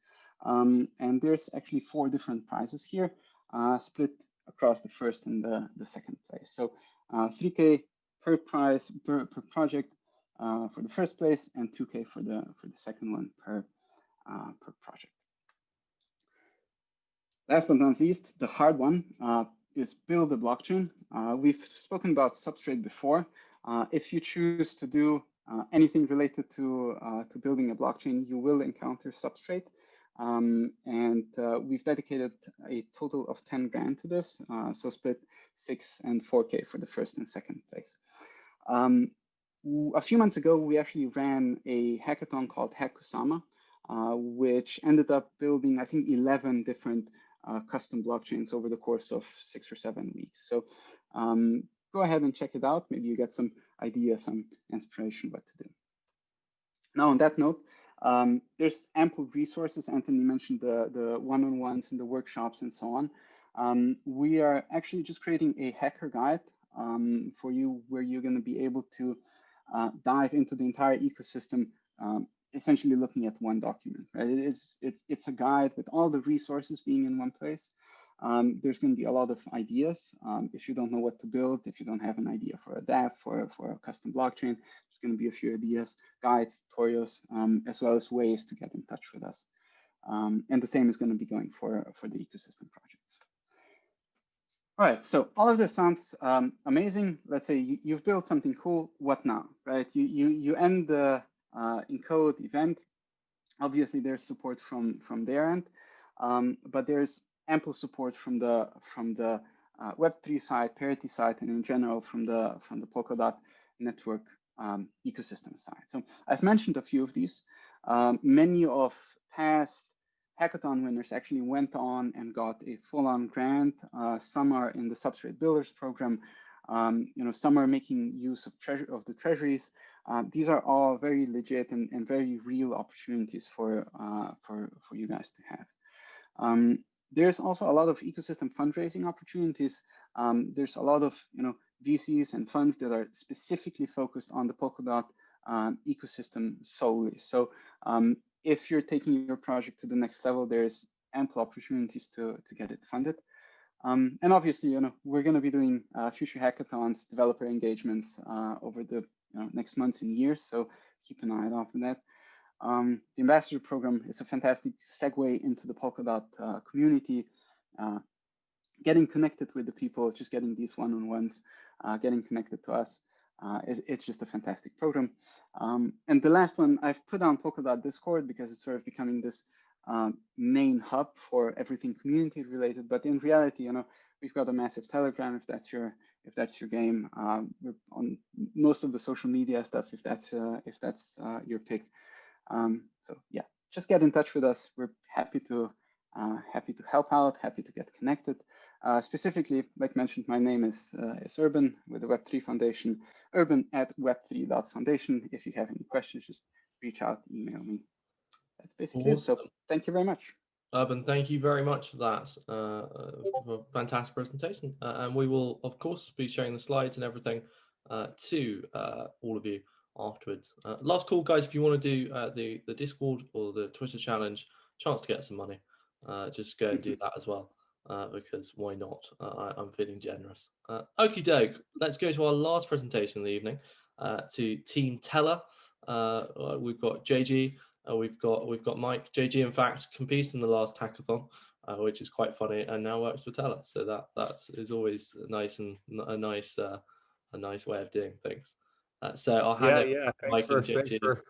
And there's actually 4 different prizes here, split across the first and the second place. So 3K per prize per project for the first place, and 2K for the second one per project. Last but not least, the hard one is build a blockchain. We've spoken about Substrate before. If you choose to do anything related to building a blockchain, you will encounter Substrate. And we've dedicated a total of 10 grand to this, so split 6 and 4K for the first and second place. A few months ago, we actually ran a hackathon called Hack Kusama, which ended up building, I think, 11 different custom blockchains over the course of 6 or 7 weeks. So go ahead and check it out. Maybe you get some ideas, some inspiration what to do. Now, on that note, there's ample resources. Anthony mentioned the one-on-ones and the workshops and so on. We are actually just creating a hacker guide for you, where you're going to be able to dive into the entire ecosystem, essentially looking at one document. Right? It's a guide with all the resources being in one place. There's going to be a lot of ideas. If you don't know what to build, if you don't have an idea for a dApp, for a custom blockchain, there's going to be a few ideas, guides, tutorials, as well as ways to get in touch with us. And the same is going to be going for the ecosystem projects. All right, so all of this sounds amazing. Let's say you've built something cool. What now, right? You end the Encode event. Obviously, there's support from their end, but there's ample support from the Web3 side, Parity side, and in general from the Polkadot network ecosystem side. So I've mentioned a few of these. Many of past hackathon winners actually went on and got a full-on grant. Some are in the Substrate Builders program. Some are making use of the treasuries. These are all very legit and very real opportunities for you guys to have. There's also a lot of ecosystem fundraising opportunities. There's a lot of VCs and funds that are specifically focused on the Polkadot ecosystem solely. So if you're taking your project to the next level, there's ample opportunities to get it funded. And obviously, we're going to be doing future hackathons, developer engagements over the next months and years. So keep an eye out for that. The ambassador program is a fantastic segue into the Polkadot community. Getting connected with the people, just getting these one-on-ones, getting connected to us. It's just a fantastic program. And the last one, I've put on Polkadot Discord because it's sort of becoming this main hub for everything community related. But in reality, we've got a massive Telegram if that's your game. We're on most of the social media stuff if that's your pick. So yeah, just get in touch with us. We're happy to help out, happy to get connected. Specifically, like mentioned, my name is Urban with the Web3 Foundation, urban@web3.foundation. If you have any questions, just reach out, email me. That's basically it. So thank you very much. Urban, thank you very much for that for a fantastic presentation. And we will, of course, be sharing the slides and everything to all of you afterwards. Last call, guys, if you want to do the Discord or the Twitter challenge, chance to get some money, just go and do that as well. Because why not? I'm feeling generous. Okie doke. Let's go to our last presentation of the evening. To Team Teller. We've got JG. We've got Mike. JG, in fact, competed in the last hackathon, which is quite funny, and now works for Teller. So that is always nice and a nice way of doing things. So I'll hand it to Mike and JG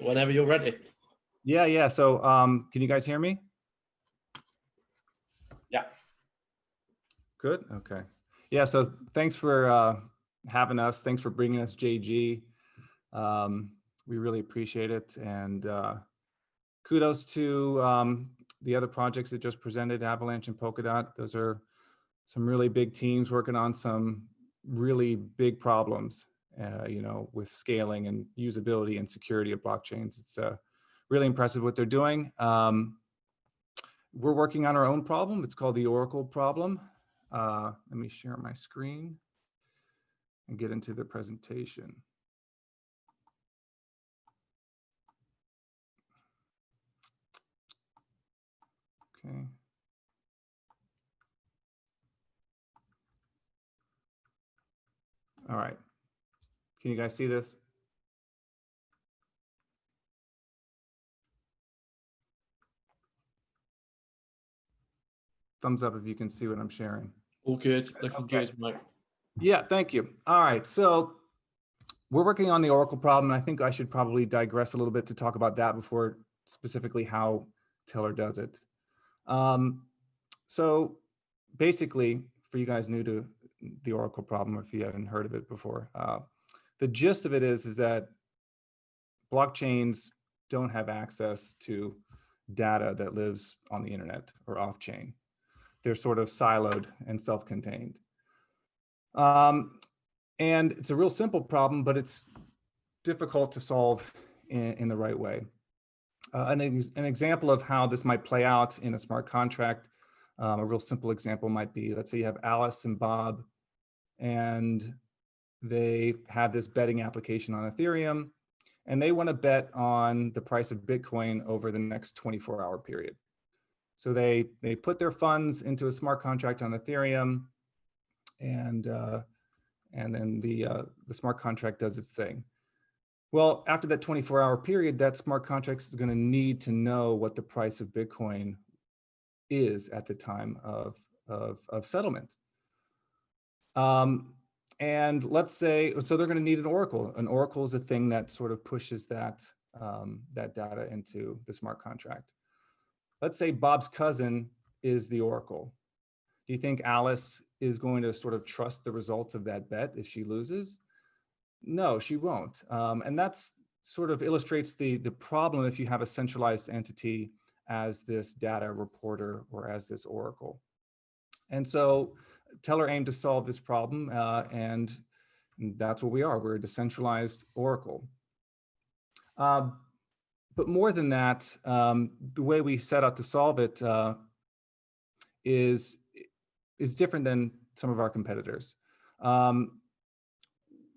whenever you're ready. Yeah. So can you guys hear me? Yeah. Good. Okay. Yeah. So thanks for having us. Thanks for bringing us JG. We really appreciate it. And kudos to the other projects that just presented, Avalanche and Polkadot. Those are some really big teams working on some really big problems, with scaling and usability and security of blockchains. It's really impressive what they're doing. We're working on our own problem. It's called the Oracle problem. Let me share my screen and get into the presentation. Okay. All right. Can you guys see this? Thumbs up if you can see what I'm sharing. All good. Looking good, Mike. Yeah, thank you. All right. So we're working on the Oracle problem. I think I should probably digress a little bit to talk about that before specifically how Teller does it. So basically, for you guys new to the Oracle problem, or if you haven't heard of it before, the gist of it is that blockchains don't have access to data that lives on the internet or off-chain. They're sort of siloed and self-contained. And it's a real simple problem, but it's difficult to solve in the right way. An example of how this might play out in a smart contract, a real simple example might be, let's say you have Alice and Bob, and they have this betting application on Ethereum, and they want to bet on the price of Bitcoin over the next 24-hour period. So they put their funds into a smart contract on Ethereum, and then the smart contract does its thing. Well, after that 24-hour period, that smart contract is going to need to know what the price of Bitcoin is at the time of settlement. And let's say, so they're going to need an oracle. An oracle is a thing that sort of pushes that, that data into the smart contract. Let's say Bob's cousin is the oracle. Do you think Alice is going to sort of trust the results of that bet if she loses? No, she won't. And that's sort of illustrates the problem if you have a centralized entity as this data reporter or as this oracle. And so Teller aimed to solve this problem, and that's what we are. We're a decentralized oracle. But more than that, the way we set out to solve it is different than some of our competitors.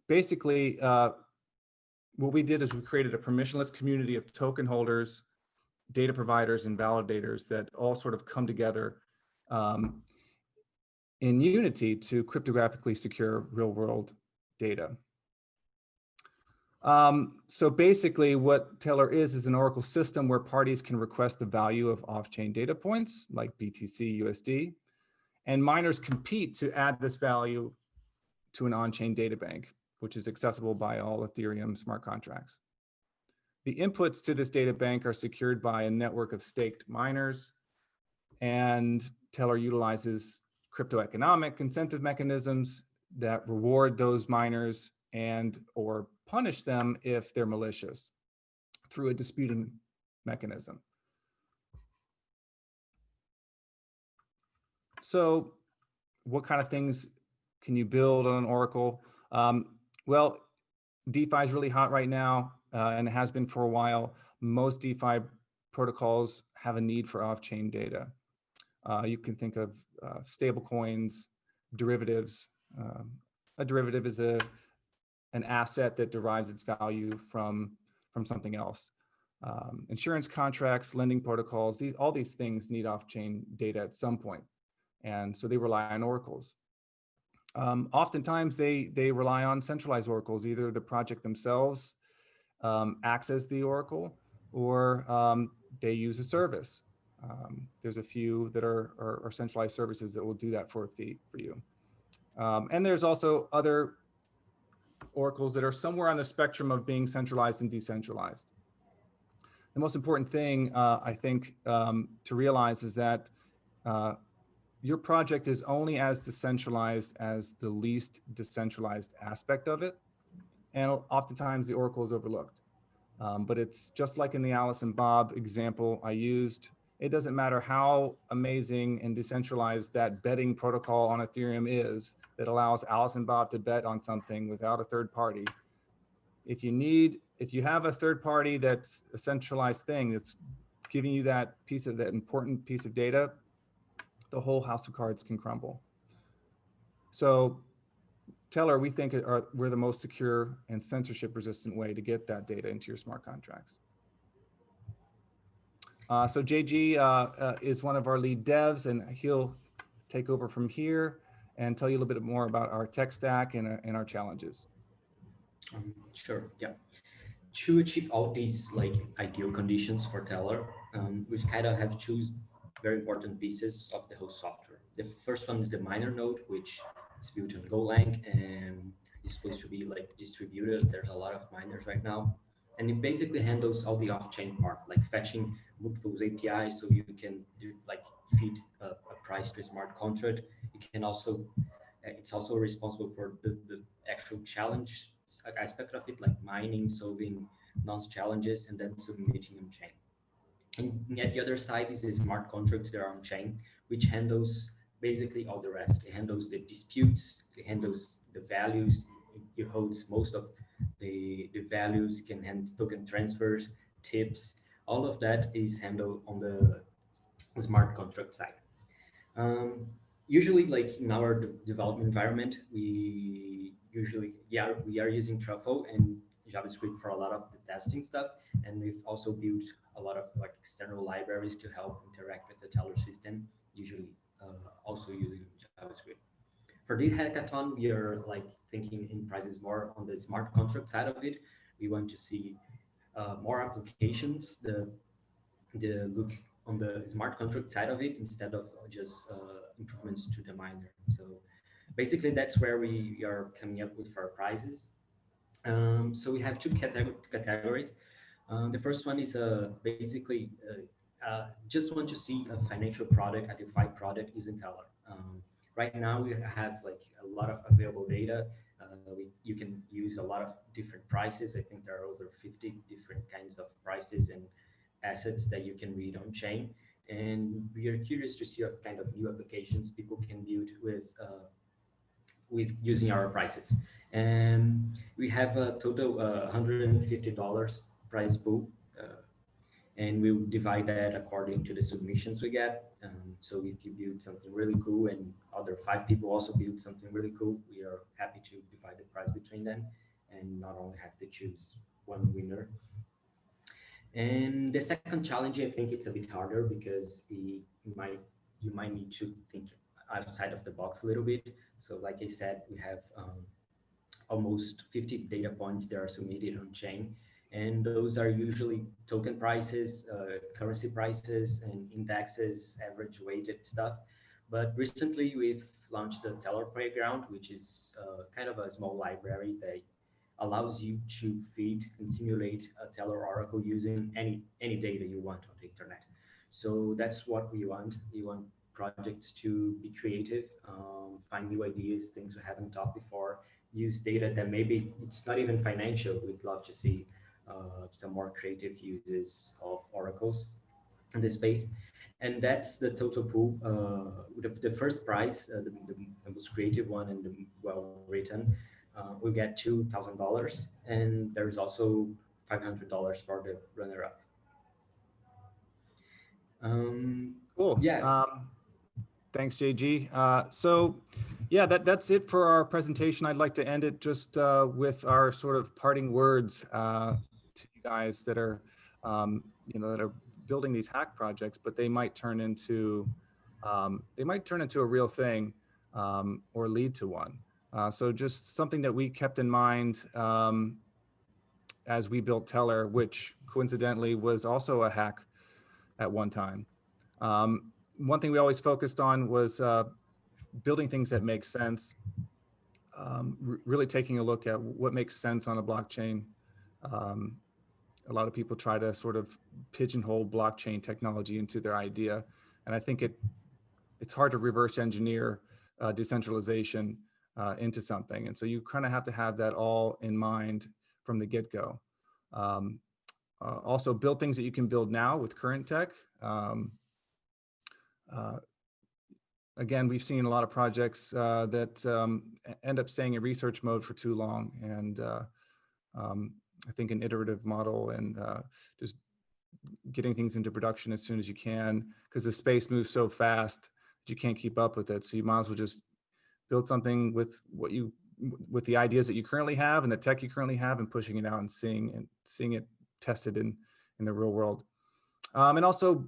Basically, what we did is we created a permissionless community of token holders, data providers, and validators that all sort of come together in unity to cryptographically secure real-world data. So basically what Teller is an Oracle system where parties can request the value of off-chain data points like BTC, USD, and miners compete to add this value to an on-chain data bank, which is accessible by all Ethereum smart contracts. The inputs to this data bank are secured by a network of staked miners, and Teller utilizes crypto-economic incentive mechanisms that reward those miners and or punish them if they're malicious through a disputing mechanism. So what kind of things can you build on an Oracle? Well, DeFi is really hot right now, and it has been for a while. Most DeFi protocols have a need for off-chain data. You can think of stable coins, derivatives. A derivative is an asset that derives its value from something else. Insurance contracts, lending protocols, all these things need off-chain data at some point. And so they rely on oracles. Oftentimes they rely on centralized oracles. Either the project themselves acts as the oracle, or they use a service. There's a few that are centralized services that will do that for a fee for you. And there's also other oracles that are somewhere on the spectrum of being centralized and decentralized. The most important thing, I think, to realize is that your project is only as decentralized as the least decentralized aspect of it. And oftentimes the oracle is overlooked. But it's just like in the Alice and Bob example I used. It doesn't matter how amazing and decentralized that betting protocol on Ethereum is that allows Alice and Bob to bet on something without a third party. If you have a third party that's a centralized thing that's giving you that important piece of data, the whole house of cards can crumble. So Teller, we think we're the most secure and censorship resistant way to get that data into your smart contracts. So JG is one of our lead devs, and he'll take over from here and tell you a little bit more about our tech stack and our challenges. Sure, yeah. To achieve all these ideal conditions for Teller, we kind of have two very important pieces of the whole software. The first one is the miner node, which is built on Golang and is supposed to be distributed. There's a lot of miners right now. And it basically handles all the off-chain part, like fetching multiple APIs, so you can feed a price to a smart contract. It can also, it's also responsible for the actual challenge aspect of it, like mining, solving nonce challenges, and then submitting on chain. And at the other side is the smart contracts that are on chain, which handles basically all the rest. It handles the disputes, it handles the values, it holds most of the values, it can handle token transfers, tips, all of that is handled on the smart contract side. Usually, in our development environment, we are using Truffle and JavaScript for a lot of the testing stuff, and we've also built a lot of external libraries to help interact with the Teller system, usually also using JavaScript. For this hackathon, we are thinking in prices more on the smart contract side of it. We want to see more applications, the look on the smart contract side of it instead of just improvements to the miner. So basically, that's where we are coming up with our prizes. So we have two categories. The first one is basically just want to see a financial product, a DeFi product using Teller. Right now we have like a lot of available data. You can use a lot of different prices. I think there are over 50 different kinds of prices and assets that you can read on chain. And we are curious to see what kind of new applications people can build with using our prices. And we have a total $150 prize pool, and we'll divide that according to the submissions we get. So if you build something really cool and other 5 people also build something really cool, we are happy to divide the prize between them and not only have to choose one winner. And the second challenge, I think it's a bit harder because you might need to think outside of the box a little bit. So like I said, we have almost 50 data points that are submitted on chain. And those are usually token prices, currency prices, and indexes, average weighted stuff. But recently we've launched the Teller Playground, which is kind of a small library that allows you to feed and simulate a Teller Oracle using any data you want on the internet. So that's what we want. We want projects to be creative, find new ideas, things we haven't thought before, use data that maybe it's not even financial. We'd love to see some more creative uses of oracles in this space. And that's the total pool. The first prize, the most creative one and the well-written, we get $2,000. And there's also $500 for the runner-up. Cool. Yeah. Thanks, JG. So yeah, that's it for our presentation. I'd like to end it just with our sort of parting words to you guys that are, that are building these hack projects, but they might turn into a real thing or lead to one. So just something that we kept in mind as we built Teller, which coincidentally was also a hack at one time. One thing we always focused on was building things that make sense, really taking a look at what makes sense on a blockchain. A lot of people try to sort of pigeonhole blockchain technology into their idea. And I think it's hard to reverse engineer decentralization into something. And so you kind of have to have that all in mind from the get-go. Also build things that you can build now with current tech. Again, we've seen a lot of projects that end up staying in research mode for too long. And I think an iterative model and just getting things into production as soon as you can, because the space moves so fast that you can't keep up with it. So you might as well just build something with with the ideas that you currently have and the tech you currently have, and pushing it out and seeing it tested in the real world. And also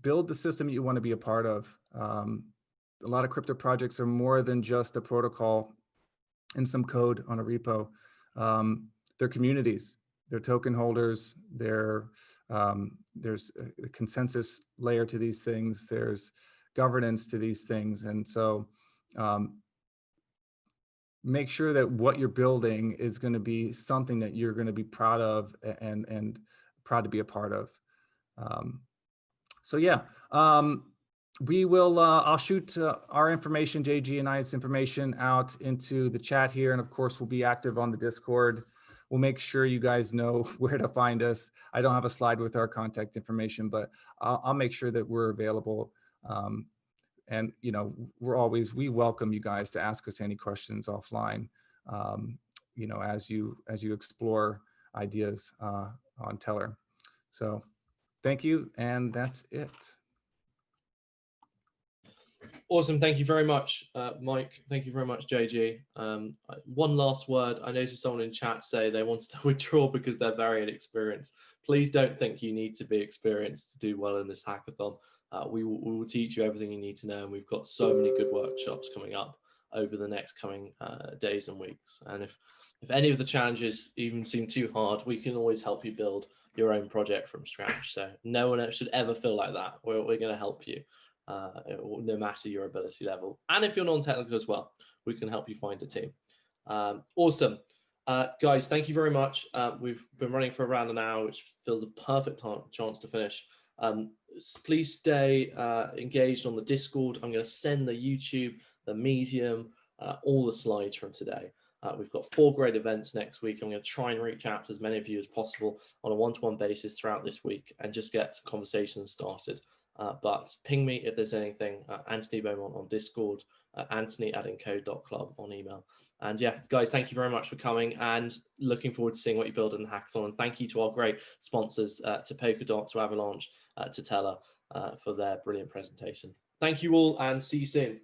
build the system you want to be a part of. A lot of crypto projects are more than just a protocol and some code on a repo. They're communities, they're token holders, there's a consensus layer to these things, there's governance to these things. And so make sure that what you're building is going to be something that you're going to be proud of and proud to be a part of. So yeah, we will, I'll shoot our information, JG and I's information out into the chat here. And of course, we'll be active on the Discord. We'll make sure you guys know where to find us. I don't have a slide with our contact information, but I'll make sure that we're available. And we welcome you guys to ask us any questions offline, as you explore ideas on Teller. So thank you, and that's it. Awesome. Thank you very much, Mike. Thank you very much, JG. One last word. I noticed someone in chat say they wanted to withdraw because they're very inexperienced. Please don't think you need to be experienced to do well in this hackathon. We will teach you everything you need to know, and we've got so many good workshops coming up over the next coming days and weeks. And if any of the challenges even seem too hard, we can always help you build your own project from scratch. So no one should ever feel like that. We're going to help you. no matter your ability level. And if you're non-technical as well, we can help you find a team. Awesome. Guys, thank you very much. We've been running for around an hour, which feels a perfect chance to finish. Please stay engaged on the Discord. I'm going to send the YouTube, the Medium, all the slides from today. We've got 4 great events next week. I'm going to try and reach out to as many of you as possible on a one-to-one basis throughout this week and just get conversations started. But ping me if there's anything. Anthony Beaumont on Discord, anthony@encode.club on email. And yeah, guys, thank you very much for coming and looking forward to seeing what you build in the hackathon. And thank you to our great sponsors, to Polkadot, to Avalanche, to Teller for their brilliant presentation. Thank you all and see you soon.